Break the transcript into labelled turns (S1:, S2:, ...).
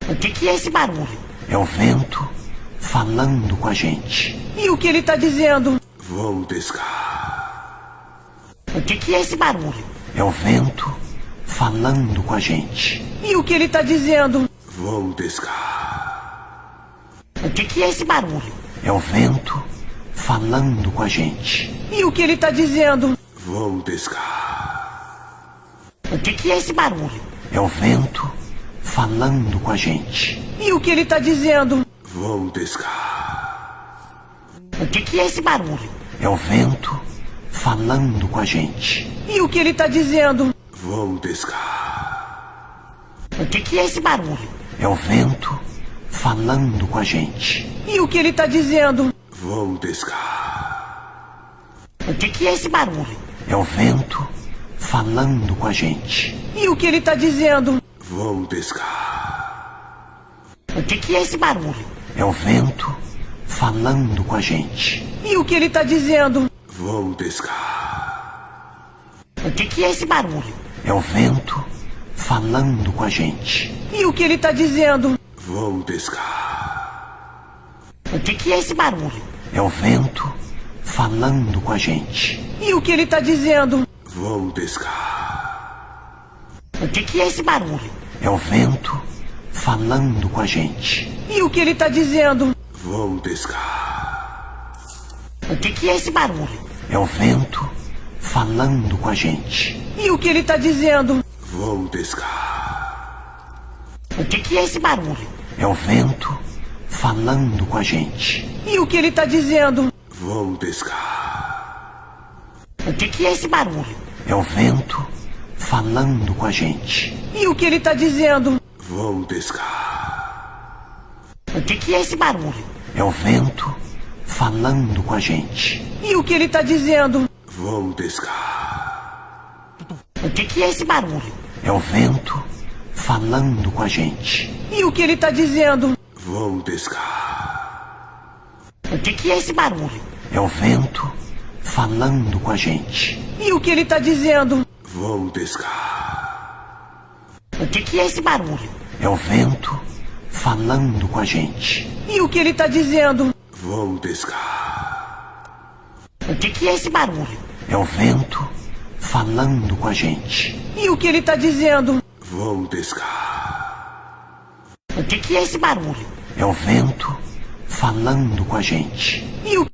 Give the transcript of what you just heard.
S1: O que é esse barulho?
S2: É o vento falando com a gente.
S1: E o que ele tá dizendo?
S3: Vamos pescar.
S1: O que é esse barulho?
S2: É o vento falando com a gente.
S1: E o que ele tá dizendo?
S3: Vamos pescar.
S1: O que é esse barulho?
S2: É o vento falando com a gente.
S1: E o que ele tá dizendo?
S3: Vamos pescar.
S1: O que é esse barulho?
S2: É o vento falando com a gente.
S1: E o que ele tá dizendo?
S3: Vamos pescar.
S1: O que é esse barulho?
S2: É o vento falando com a gente.
S1: E o que ele tá dizendo?
S3: Vamos pescar.
S1: O que é esse barulho?
S2: É o vento falando com a gente.
S1: E o que ele tá dizendo?
S3: Vamos pescar.
S1: O que é esse barulho?
S2: É o vento falando com a gente.
S1: E o que ele tá dizendo?
S3: Vamos pescar.
S1: O que é esse barulho?
S2: É o vento falando com a gente.
S1: E o que ele tá dizendo?
S3: Vamos pescar.
S1: O que é esse barulho?
S2: É o vento falando com a gente.
S1: E o que ele tá dizendo?
S3: Vamos pescar.
S1: O que é esse barulho?
S2: É o vento falando com a gente.
S1: E o que ele tá dizendo?
S3: Vamos pescar.
S1: O que é esse barulho?
S2: É o vento falando com a gente.
S1: E o que ele tá dizendo?
S3: Vamos pescar.
S1: O que é esse barulho?
S2: É o vento falando com a gente.
S1: E o que ele tá dizendo?
S3: Vamos pescar.
S1: O que é esse barulho?
S2: É o vento falando com a gente.
S1: E o que ele tá dizendo?
S3: Vamos pescar.
S1: O que é esse barulho?
S2: É o vento falando com a gente.
S1: E o que ele tá dizendo?
S3: Vamos pescar.
S1: O que é esse barulho?
S2: É o vento falando com a gente.
S1: E o que ele tá dizendo?
S3: Vamos pescar.
S1: O que é esse barulho?
S2: É o vento falando com a gente.
S1: E o que ele tá dizendo?
S3: Vamos pescar.
S1: O que é esse barulho?
S2: É o vento falando com a gente.
S1: E o que ele tá dizendo?
S3: Vamos pescar.
S1: O que é esse barulho?
S2: É o vento falando com a gente.
S1: E o que ele tá dizendo?
S3: Vamos pescar.
S1: O que é esse barulho?
S2: É o vento falando com a gente.
S1: E o que ele tá dizendo?
S3: Vamos pescar.
S1: O que é esse barulho?
S2: É o vento falando com a gente.
S1: E o